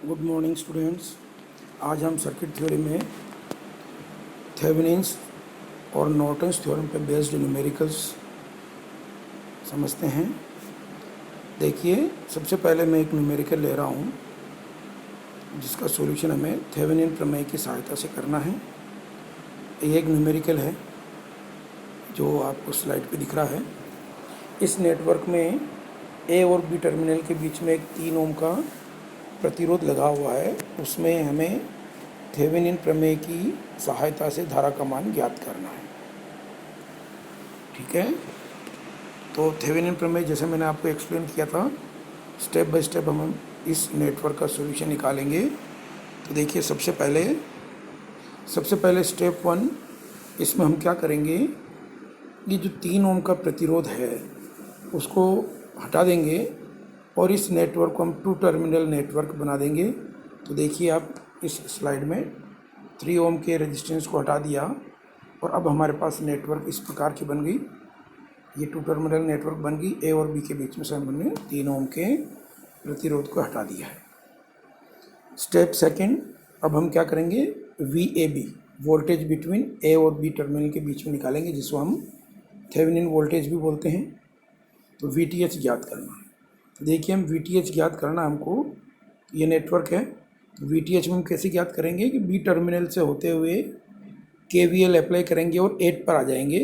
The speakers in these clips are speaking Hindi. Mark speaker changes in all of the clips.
Speaker 1: Good morning students. आज हम सर्किट थ्योरी में थेवेनिन्स और नॉर्टन्स थ्योरम पे बेस्ड न्यूमेरिकल्स समझते हैं। देखिए, सबसे पहले मैं एक न्यूमेरिकल ले रहा हूँ जिसका सॉल्यूशन हमें थेवेनिन प्रमेय की सहायता से करना है। ये एक न्यूमेरिकल है जो आपको स्लाइड पे दिख रहा है। इस नेटवर्क में ए और बी टर्मिनल के बीच में एक 3 ओम का प्रतिरोध लगा हुआ है। उसमें हमें थेवेनिन प्रमेय की सहायता से धारा का मान ज्ञात करना है। ठीक है, तो थेवेनिन प्रमेय जैसे मैंने आपको एक्सप्लेन किया था, स्टेप बाय स्टेप हम इस नेटवर्क का सॉल्यूशन निकालेंगे। तो देखिए, सबसे पहले स्टेप 1, इसमें हम क्या करेंगे, ये जो 3 ओम का प्रतिरोध है उसको हटा देंगे और इस नेटवर्क को हम 2 टर्मिनल नेटवर्क बना देंगे। तो देखिए, आप इस स्लाइड में 3 ओम के रेजिस्टेंस को हटा दिया और अब हमारे पास नेटवर्क इस प्रकार की बन गई। ये 2 टर्मिनल नेटवर्क बन गई। ए और बी के बीच में से हमने 3 ओम के प्रतिरोध को हटा दिया है। स्टेप सेकंड, अब हम क्या करेंगे, VAB वोल्टेज बिटवीन ए और बी टर्मिनल के बीच में निकालेंगे, जिसको हम थेवेनिन वोल्टेज भी बोलते हैं। तो VTH ज्ञात करना है। तो देखिए, हम VTH ज्ञात करना हमको, ये नेटवर्क है। तो VTH में हम कैसे ज्ञात करेंगे कि बी टर्मिनल से होते हुए KVL अप्लाई करेंगे और 8 पर आ जाएंगे।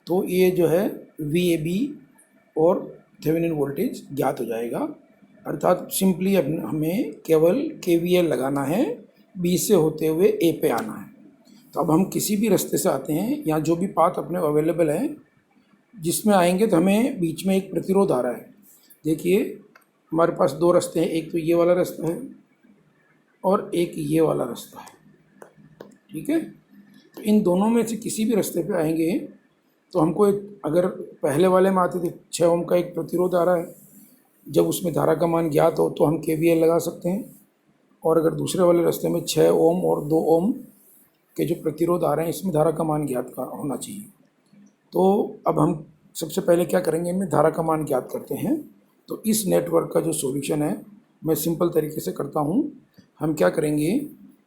Speaker 1: तो ये जो है VAB और थेवेनिन वोल्टेज ज्ञात हो जाएगा। अर्थात सिंपली अब हमें केवल KVL लगाना है, B से होते हुए A पे आना है। तो अब हम किसी भी रास्ते से आते हैं, यहाँ जो भी पाथ अपने अवेलेबल है जिसमें आएंगे, तो हमें बीच में एक प्रतिरोध आ रहा है। देखिए, हमारे पास 2 रास्ते हैं, एक तो ये वाला रास्ता है और एक ये वाला रास्ता है। ठीक है, तो इन दोनों में से किसी भी रास्ते पे आएंगे तो हमको अगर पहले वाले में आते थे 6 ओम का एक प्रतिरोध आ रहा है, जब उसमें धारा का मान ज्ञात हो तो हम KVL लगा सकते हैं। और अगर दूसरे वाले रास्ते में 6 ओम और 2 ओम के जो प्रतिरोध आ रहे हैं, इसमें धारा का मान ज्ञात का होना चाहिए। तो अब हम सबसे पहले क्या करेंगे, इनमें धारा का मान ज्ञात करते हैं। तो इस नेटवर्क का जो सॉल्यूशन है, मैं सिंपल तरीके से करता हूँ। हम क्या करेंगे,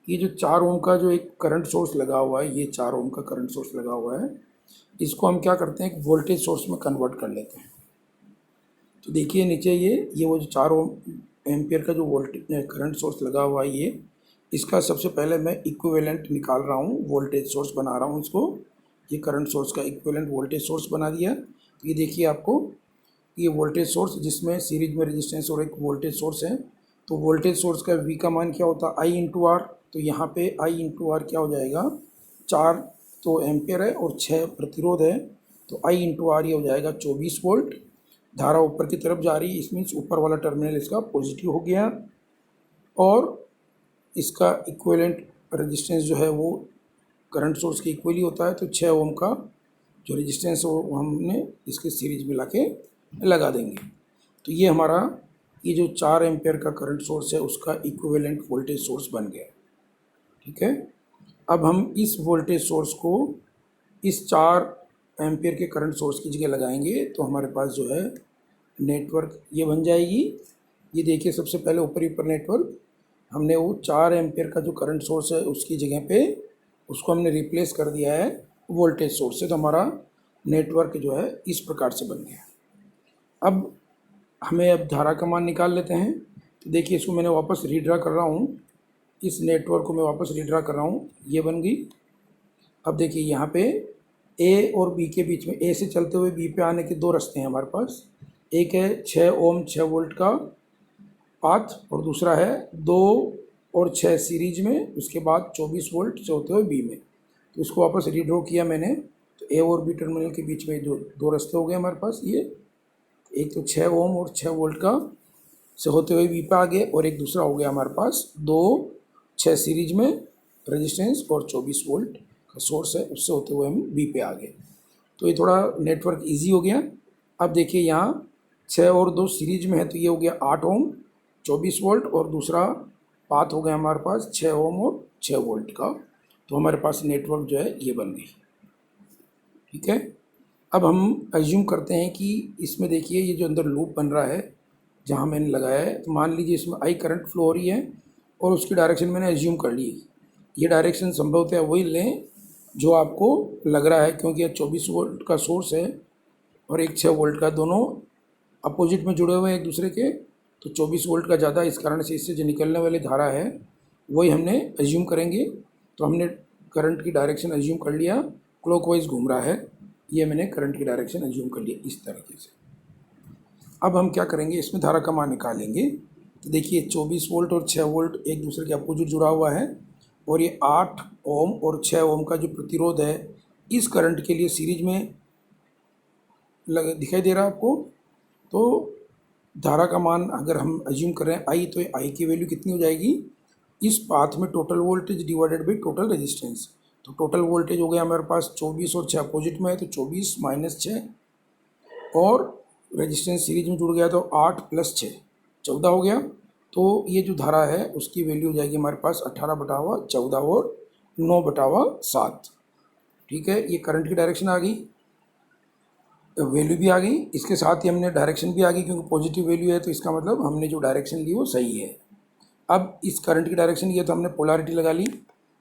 Speaker 1: ये जो 4 ओम का जो एक करंट सोर्स लगा हुआ है, ये 4 ओम का करंट सोर्स लगा हुआ है, इसको हम क्या करते हैं, एक वोल्टेज सोर्स में कन्वर्ट कर लेते हैं। तो देखिए नीचे ये वो जो 4 ओम एम्पियर का जो वोल्टेज करंट सोर्स लगा हुआ है, ये इसका सबसे पहले मैं इक्विवेलेंट निकाल रहा हूँ, वोल्टेज सोर्स बना रहा हूँ इसको। ये करंट सोर्स का इक्विवेलेंट वोल्टेज सोर्स बना दिया। तो ये देखिए, आपको ये वोल्टेज सोर्स जिसमें सीरीज में रेजिस्टेंस और एक वोल्टेज सोर्स है। तो वोल्टेज सोर्स का V का मान क्या होता है, I/R। तो यहाँ पे I/R क्या हो जाएगा, 4 तो एम्पियर है और 6 प्रतिरोध है। तो I/R ये हो जाएगा 24 वोल्ट। धारा ऊपर की तरफ जा रही है, इसमें ऊपर वाला टर्मिनल इसका पॉजिटिव हो गया और इसका इक्विवेलेंट रेजिस्टेंस जो है वो करंट सोर्स के इक्वली होता है। तो 6 ओम का जो रेजिस्टेंस है वो हमने इसके सीरीज में लाके लगा देंगे। तो ये हमारा ये जो 4 एम्पियर का करंट सोर्स है उसका इक्विवेलेंट वोल्टेज सोर्स बन गया। ठीक है, अब हम इस वोल्टेज सोर्स को इस 4 एम्पियर के करंट सोर्स की जगह लगाएंगे तो हमारे पास जो है नेटवर्क ये बन जाएगी। ये देखिए, सबसे पहले ऊपर नेटवर्क हमने वो 4 एम्पियर का जो करंट सोर्स है उसकी जगह पे उसको हमने रिप्लेस कर दिया है वोल्टेज सोर्स से। तो हमारा नेटवर्क जो है इस प्रकार से बन गया। अब धारा का मान निकाल लेते हैं। तो देखिए, इसको मैंने वापस रीड्रा कर रहा हूँ, इस नेटवर्क को मैं वापस रीड्रा कर रहा हूँ, ये बन गई। अब देखिए, यहाँ पे ए और बी के बीच में, ए से चलते हुए बी पे आने के 2 रास्ते हैं हमारे पास। एक है 6 ओम 6 वोल्ट का पाथ और दूसरा है 2 और 6 सीरीज में, उसके बाद 24 वोल्ट से होते हुए बी में। तो इसको वापस रीड्रॉ किया मैंने। तो ए और बी टर्मिनल के बीच में जो 2 रास्ते हो गए हमारे पास, ये एक तो 6 ओम और 6 वोल्ट का से होते हुए बी पे आ गए और एक दूसरा हो गया हमारे पास 2 6 सीरीज में रेजिस्टेंस और 24 वोल्ट का सोर्स है, उससे होते हुए हम बी पे आ गए। तो ये थोड़ा नेटवर्क इजी हो गया। अब देखिए, यहाँ 6 और 2 सीरीज में है, तो ये हो गया 8 ओम 24 वोल्ट और दूसरा पाथ हो गया हमारे पास 6 ओम और 6 वोल्ट का। तो हमारे पास नेटवर्क जो है ये बन गई। ठीक है, अब हम एज्यूम करते हैं कि इसमें देखिए, ये जो अंदर लूप बन रहा है जहाँ मैंने लगाया है, तो मान लीजिए इसमें I करंट फ्लो हो रही है और उसकी डायरेक्शन मैंने एज्यूम कर ली। ये डायरेक्शन संभवतः वही लें जो आपको लग रहा है, क्योंकि यह 24 वोल्ट का सोर्स है और एक 6 वोल्ट का, दोनों अपोजिट में जुड़े हुए हैं एक दूसरे के, तो 24 वोल्ट का ज़्यादा, इस कारण से इससे जो निकलने वाली धारा है वही हमने एज्यूम करेंगे। तो हमने करंट की डायरेक्शन एज्यूम कर लिया, क्लॉकवाइज घूम रहा है, ये मैंने करंट की डायरेक्शन एज्यूम कर लिया इस तरीके से। अब हम क्या करेंगे, इसमें धारा का मान निकालेंगे। तो देखिए 24 वोल्ट और 6 वोल्ट एक दूसरे के अपोजिट जुड़ा हुआ है, और ये 8 ओम और 6 ओम का जो प्रतिरोध है इस करंट के लिए सीरीज में दिखाई दे रहा है आपको। तो धारा का मान अगर हम एज्यूम कर रहे हैं आई, तो आई की वैल्यू कितनी हो जाएगी, इस पाथ में total voltage divided by total resistance. तो टोटल वोल्टेज हो गया हमारे पास 24 और 6 अपोजिट में है, तो 24 माइनस 6, और रेजिस्टेंस सीरीज में जुड़ गया तो 8 प्लस 6 14 हो गया। तो ये जो धारा है उसकी वैल्यू हो जाएगी हमारे पास 18/14 और 9/7। ठीक है, ये करंट की डायरेक्शन आ गई, वैल्यू भी आ गई, इसके साथ ही हमने डायरेक्शन भी आ गई, क्योंकि पॉजिटिव वैल्यू है तो इसका मतलब हमने जो डायरेक्शन ली वो सही है। अब इस करंट की डायरेक्शन ये तो हमने पोलैरिटी लगा ली।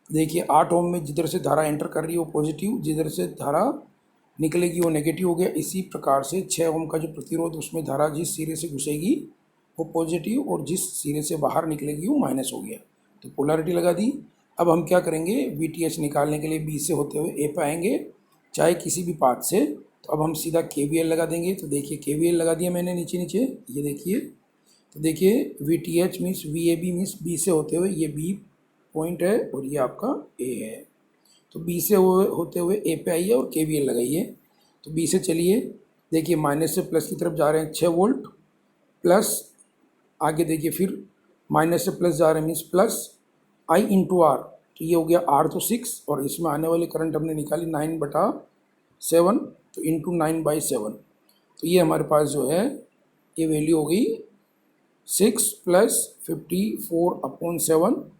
Speaker 1: देखिए 8 ओम में जिधर से धारा एंटर कर रही है वो पॉजिटिव, जिधर से धारा निकलेगी वो नेगेटिव हो गया। इसी प्रकार से 6 ओम का जो प्रतिरोध, उसमें धारा जिस सिरे से घुसेगी वो पॉजिटिव, और जिस सिरे से बाहर निकलेगी वो माइनस हो गया, तो पोलैरिटी लगा दी। अब हम क्या करेंगे, VTH निकालने के लिए बी से होते हुए ए पे आएंगे, चाहे किसी भी पाथ से। तो अब हम सीधा KVL लगा देंगे। तो देखिए KVL लगा दिया मैंने नीचे नीचे, ये देखिए। तो देखिए VTH means VAB means B से होते हुए, ये बी पॉइंट है और ये आपका ए है। तो बी से होते हुए ए पे आइए और KVL लगाइए। तो बी से चलिए, देखिए माइनस से प्लस की तरफ जा रहे हैं 6 वोल्ट, प्लस आगे देखिए फिर माइनस से प्लस जा रहे हैं means plus I into R. तो ये हो गया R तो 6, और इसमें आने वाली करंट हमने निकाली 9/7, तो इंटू 9/7। तो ये हमारे पास जो है ये वैल्यू हो गई 6 प्लस 54/7,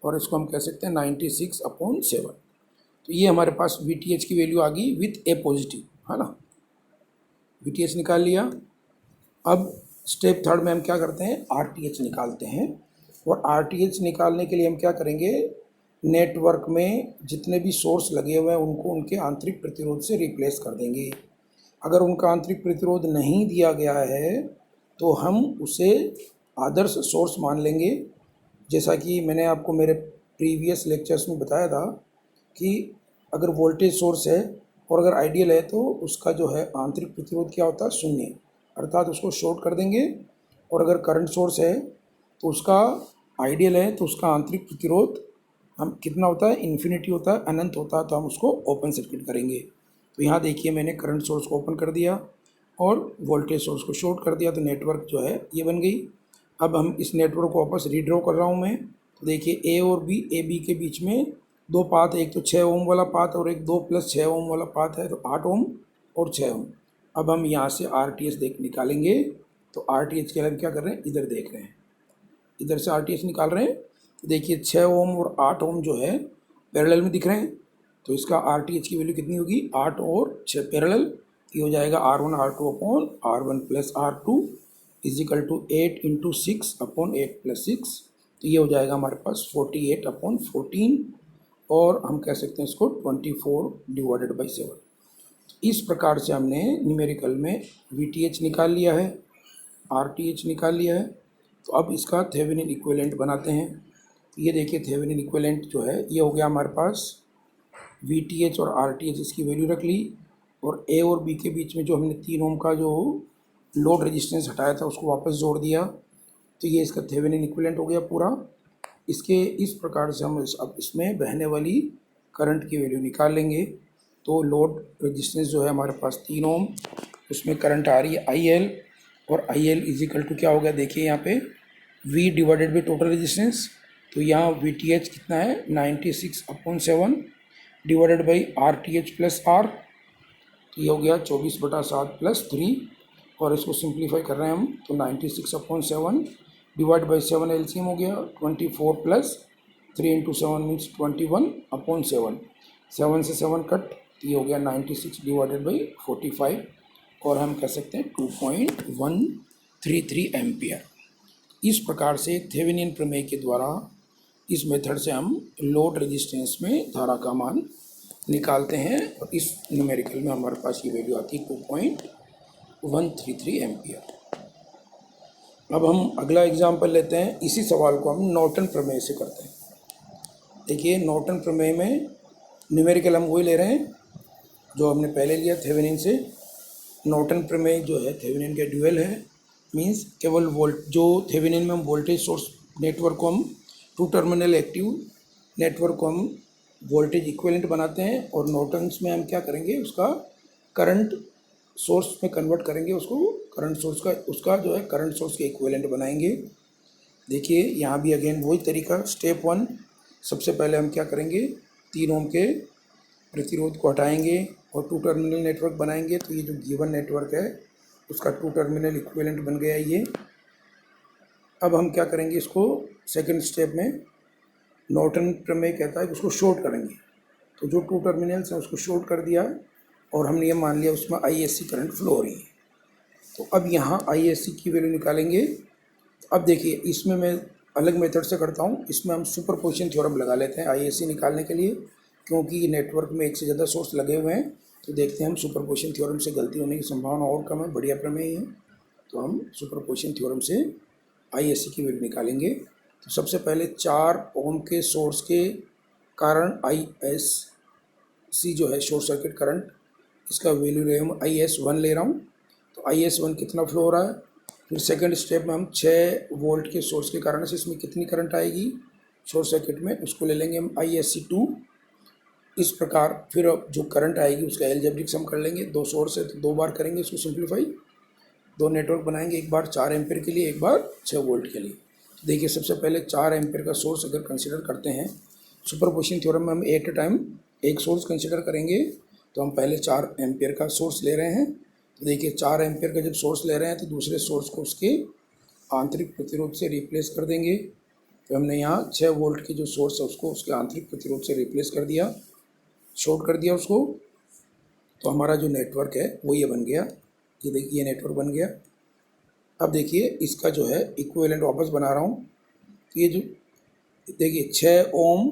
Speaker 1: और इसको हम कह सकते हैं 96/7। तो ये हमारे पास VTH की वैल्यू आ गई विथ ए पॉजिटिव, है ना। VTH निकाल लिया। अब स्टेप थर्ड में हम क्या करते हैं, RTH निकालते हैं। और RTH निकालने के लिए हम क्या करेंगे, नेटवर्क में जितने भी सोर्स लगे हुए हैं उनको उनके आंतरिक प्रतिरोध से रिप्लेस कर देंगे। अगर उनका आंतरिक प्रतिरोध नहीं दिया गया है तो हम उसे आदर्श सोर्स मान लेंगे। जैसा कि मैंने आपको मेरे प्रीवियस लेक्चर्स में बताया था कि अगर वोल्टेज सोर्स है और अगर आइडियल है तो उसका जो है आंतरिक प्रतिरोध क्या होता है, 0, अर्थात उसको शॉर्ट कर देंगे। और अगर करंट सोर्स है तो उसका आइडियल है तो उसका आंतरिक प्रतिरोध हम कितना होता है, इन्फिनिटी होता है, अनंत होता है, तो हम उसको ओपन सर्किट करेंगे। तो यहाँ देखिए मैंने करंट सोर्स को ओपन कर दिया और वोल्टेज सोर्स को शॉर्ट कर दिया, तो नेटवर्क जो है ये बन गई। अब हम इस नेटवर्क को वापस रीड्रॉ कर रहा हूँ मैं। तो देखिए ए और बी, ए बी के बीच में 2 पाथ है, एक तो 6 ओम वाला पाथ और एक 2 + 6 ओम वाला पाथ है, तो 8 ओम और 6 ओम। अब हम यहाँ से RTH निकालेंगे। तो RTH के लिए क्या कर रहे हैं, इधर देख रहे हैं, इधर से RTH निकाल रहे हैं। तो देखिए 6 ओम और 8 ओम जो है पैरेलल में दिख रहे हैं, तो इसका RTH की वैल्यू कितनी होगी, 8 और 6 पैरेलल, ये हो जाएगा R1 R2 upon R1 + R2 is equal to 8 × 6 upon 8 + 6। तो ये हो जाएगा हमारे पास 48/14, और हम कह सकते हैं इसको 24/7। इस प्रकार से हमने न्यूमेरिकल में VTH निकाल लिया है, RTH निकाल लिया है। तो अब इसका थेवेनिन इक्विवेलेंट बनाते हैं। तो ये देखिए थेवेनिन इक्विवेलेंट जो है ये हो गया हमारे पास, VTH और RTH इसकी वैल्यू रख ली, और A और B के बीच में जो हमने 3 ओम का जो लोड रेजिस्टेंस हटाया था उसको वापस जोड़ दिया। तो ये इसका थेवेनिन इक्विवेलेंट हो गया पूरा। इसके इस प्रकार से हम अब इसमें बहने वाली करंट की वैल्यू निकाल लेंगे। तो लोड रेजिस्टेंस जो है हमारे पास 3 ओम, उसमें करंट आ रही है IL, और IL इजिकल टू क्या हो गया, देखिए यहाँ पे V divided by total resistance. तो यहाँ VTH कितना है, 96/7 डिवाइडेड बाई RTH + R। तो ये हो गया 24/7 + 3, और इसको सिंप्लीफाई कर रहे हैं हम, तो 96/7 डिवाइड बाई 7 LCM हो गया, 24 + 3 × 7 मीन्स 21/7। 7 से 7 कट, तो ये हो गया 96 डिवाइडेड बाई 45, और हम कह सकते हैं 2.133 एम्पियर। इस प्रकार से थेवेनिन प्रमेय के द्वारा इस मेथड से हम लोड रेजिस्टेंस में धारा का मान निकालते हैं और इस न्यूमेरिकल में हमारे पास ये वैल्यू आती है 2.133 एम्पियर। अब हम अगला एग्जाम्पल लेते हैं। इसी सवाल को हम नॉर्टन प्रमेय से करते हैं। देखिए, नॉर्टन प्रमेय में न्यूमेरिकल हम वही ले रहे हैं जो हमने पहले लिया थेवेनिन से। नॉर्टन प्रमेय जो है थेवेनिन का ड्यूअल है, मींस केवल जो थेवेनिन में हम वोल्टेज सोर्स नेटवर्क को हम टू टर्मिनल एक्टिव नेटवर्क को हम वोल्टेज इक्विवेलेंट बनाते हैं, और नॉर्टन्स में हम क्या करेंगे, उसका करंट सोर्स में कन्वर्ट करेंगे, उसको करंट सोर्स का उसका जो है करंट सोर्स के इक्विवेलेंट बनाएंगे। देखिए, यहाँ भी अगेन वही तरीका। स्टेप 1, सबसे पहले हम क्या करेंगे, 3 ओम के प्रतिरोध को हटाएंगे और टू टर्मिनल नेटवर्क बनाएंगे। तो ये जो गिवन नेटवर्क है उसका टू टर्मिनल इक्विवेलेंट बन गया ये। अब हम क्या करेंगे, इसको सेकंड स्टेप में नॉर्टन प्रमेय कहता है कि उसको शॉर्ट करेंगे। तो जो टू टर्मिनल्स हैं उसको शॉर्ट कर दिया और हमने ये मान लिया उसमें ISC करंट फ्लो हो रही है। तो अब यहाँ ISC की वैल्यू निकालेंगे। अब देखिए, इसमें मैं अलग मेथड से करता हूँ। इसमें हम सुपरपोजिशन थ्योरम लगा लेते हैं ISC निकालने के लिए, क्योंकि नेटवर्क में एक से ज़्यादा सोर्स लगे हुए हैं। तो देखते हैं हम सुपरपोजिशन थ्योरम से गलती होने की संभावना और कम है, बढ़िया प्रमेय है। तो हम सुपरपोजिशन थ्योरम से ISC की वैल्यू निकालेंगे। तो सबसे पहले 4 ओम के सोर्स के कारण ISC जो है शॉर्ट सर्किट करंट, इसका वैल्यू ले हम IS1 ले रहा हूँ। तो IS1 कितना फ्लो हो रहा है। फिर सेकंड स्टेप में हम 6 वोल्ट के सोर्स के कारण से इसमें कितनी करंट आएगी शॉर्ट सर्किट में, उसको ले लेंगे हम ISC2। इस प्रकार फिर जो करंट आएगी उसका एलजेब्रिक सम कर लेंगे। 2 सोर्स है तो 2 बार करेंगे इसको सिंप्लीफाई। 2 नेटवर्क बनाएंगे, एक बार 4 एम्पियर के लिए, एक बार 6 वोल्ट के लिए। तो देखिए, सबसे पहले 4 एम्पियर का सोर्स अगर कंसिडर करते हैं, सुपरपोजिशन थ्योरम में हम एट अ टाइम एक सोर्स कंसिडर करेंगे। तो हम पहले 4 एम्पियर का सोर्स ले रहे हैं। तो देखिए, 4 एम्पियर का जब सोर्स ले रहे हैं तो दूसरे सोर्स को उसके आंतरिक प्रतिरोध से रिप्लेस कर देंगे। तो हमने यहाँ 6 वोल्ट की जो सोर्स है उसको उसके आंतरिक प्रतिरोध से रिप्लेस कर दिया, शॉर्ट कर दिया उसको। तो हमारा जो नेटवर्क है वो ये बन गया। ये देखिए, ये नेटवर्क बन गया। अब देखिए, इसका जो है इक्विवेलेंट वापस बना रहा हूँ। तो ये जो देखिए 6 ओम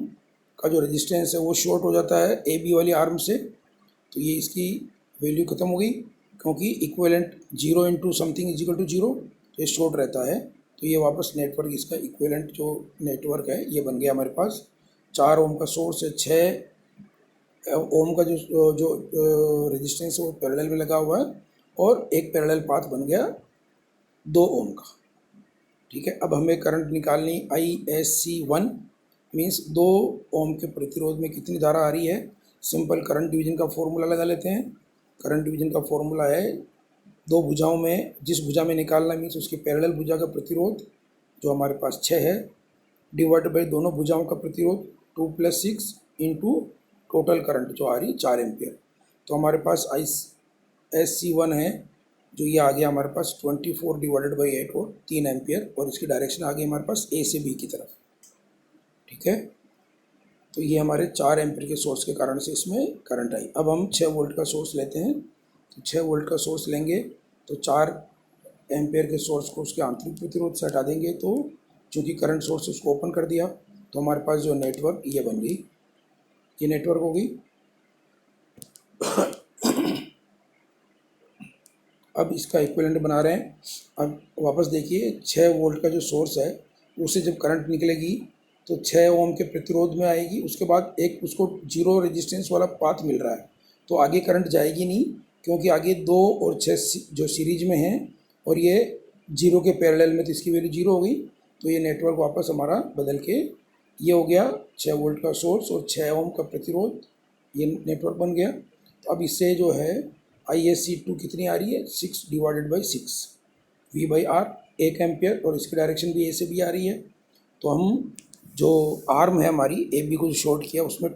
Speaker 1: का जो रेजिस्टेंस है वो शॉर्ट हो जाता है AB वाली आर्म से। तो ये इसकी वैल्यू ख़त्म हो गई, क्योंकि equivalent 0 into something is equal to 0, तो ये शॉर्ट रहता है। तो ये वापस नेटवर्क, इसका इक्विवेलेंट जो नेटवर्क है ये बन गया हमारे पास। 4 ओम का सोर्स है, 6 ओम का जो रेजिस्टेंस है वो पैरेलल में लगा हुआ है, और एक पैरेलल पाथ बन गया 2 ओम का। ठीक है, अब हमें करंट निकालनी ISC1, मीन्स 2 ओम के प्रतिरोध में कितनी धारा आ रही है। सिंपल करंट डिवीजन का फॉर्मूला लगा लेते हैं। करंट डिवीजन का फॉर्मूला है 2 भुजाओं में, जिस भुजा में निकालना मीन्स उसकी पैरेलल भुजा का प्रतिरोध जो हमारे पास 6 है, डिवाइड बाई दोनों भुजाओं का प्रतिरोध 2 + 6 इंटू टोटल करंट जो आ रही 4 एम्पियर। तो हमारे पास ISC1 है जो ये आ गया हमारे पास 24 डिवाइडेड बाई 8 और 3 एम्पियर, और इसकी डायरेक्शन आ गई हमारे पास A से B की तरफ। ठीक है, तो ये हमारे 4 एम्पियर के सोर्स के कारण से इसमें करंट आई। अब हम 6 वोल्ट का सोर्स लेते हैं। तो 6 वोल्ट का सोर्स लेंगे तो 4 एम्पियर के सोर्स को उसके आंतरिक प्रतिरोध से हटा देंगे। तो चूँकि करंट सोर्स उसको ओपन कर दिया तो हमारे पास जो नेटवर्क ये बन गई, ये नेटवर्क हो गई। अब इसका इक्विवेलेंट बना रहे हैं। अब वापस देखिए, 6 वोल्ट का जो सोर्स है उससे जब करंट निकलेगी तो 6 ओम के प्रतिरोध में आएगी, उसके बाद एक उसको 0 रेजिस्टेंस वाला पाथ मिल रहा है, तो आगे करंट जाएगी नहीं, क्योंकि आगे 2 और 6 जो सीरीज में हैं और ये 0 के पैरेलल में, तो इसकी वैल्यू 0 हो गई। तो ये नेटवर्क वापस हमारा बदल के ये हो गया 6 वोल्ट का सोर्स और 6 ओम का प्रतिरोध, ये नेटवर्क बन गया। तो अब इससे जो है ISC2 कितनी आ रही है, 6 डिवाइडेड बाई 6 V/R, 1 एम्पियर, और इसकी डायरेक्शन भी A से B आ रही है। तो हम जो आर्म है हमारी AB को जो शॉर्ट किया उसमें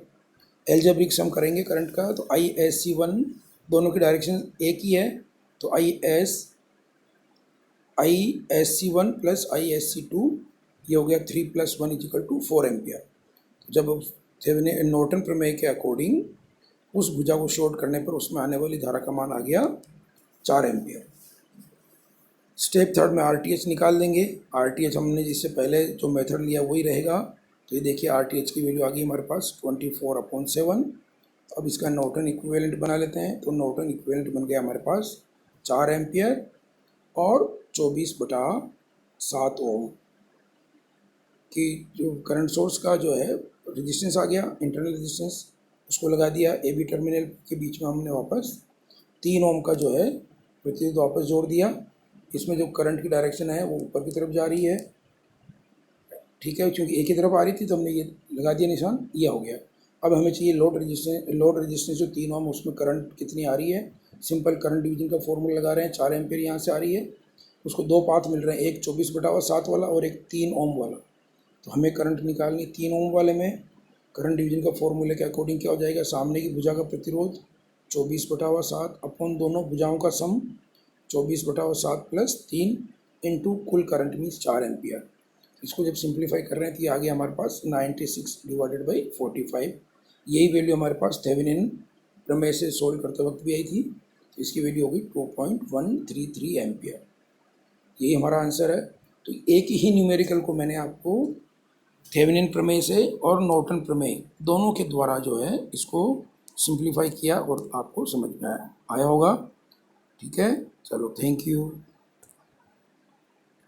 Speaker 1: एलजेब्रिक सम करेंगे करंट का। तो ISC1 दोनों की डायरेक्शन एक ही है, तो ISC1 प्लस ISC2 ये हो गया 3 + 1 = 4 एम्पियर। जब थेवेनिन नॉर्टन प्रमेय के अकॉर्डिंग उस भुजा को शॉर्ट करने पर उसमें आने वाली धारा का मान आ गया 4 एम्पियर। स्टेप थर्ड में RTH निकाल देंगे। RTH हमने जिससे पहले जो मेथड लिया वही रहेगा। तो ये देखिए RTH की वैल्यू आ गई हमारे पास 24/7। अब इसका नॉर्टन इक्विवेलेंट बना लेते हैं। तो नॉर्टन इक्विवेलेंट बन गया हमारे पास 4 एम्पियर और 24/7 ओम की जो करंट सोर्स का जो है रेजिस्टेंस आ गया, इंटरनल रेजिस्टेंस, उसको लगा दिया AB टर्मिनल के बीच में। हमने वापस 3 ओम का जो है प्रतिरोध वापस जोड़ दिया। इसमें जो करंट की डायरेक्शन है वो ऊपर की तरफ जा रही है, ठीक है, क्योंकि एक ही तरफ आ रही थी तो हमने ये लगा दिया निशान, ये हो गया। अब हमें चाहिए लोड रेजिस्टेंस जो 3 ओम, उसमें करंट कितनी आ रही है। सिंपल करंट डिवीजन का फॉर्मूला लगा रहे हैं। 4 एम्पियर यहाँ से आ रही है, उसको 2 पाथ मिल रहे हैं, एक 24/7 वाला और एक 3 ओम वाला। तो हमें करंट निकालनी 3 ओम वाले में। करंट डिवीजन का फॉर्मूले के अकॉर्डिंग क्या हो जाएगा, सामने की भुजा का प्रतिरोध 24/7 अपन दोनों भुजाओं का सम 24/7 प्लस 3 इंटू कुल करंट मीन्स 4 एम्पियर। इसको जब सिंप्लीफाई कर रहे हैं तो ये आ गया हमारे पास 96/45। यही वैल्यू हमारे पास थेवेनिन प्रमेय से सोल्व करते वक्त भी आई थी। तो इसकी वैल्यू होगी 2.133 एम्पियर। यही हमारा आंसर है। तो एक ही न्यूमेरिकल को मैंने आपको थेवेनिन प्रमेय से और नॉर्टन प्रमेय दोनों के द्वारा जो है इसको सिंप्लीफाई किया और आपको समझ में आया होगा। ठीक है, चलो, थैंक यू।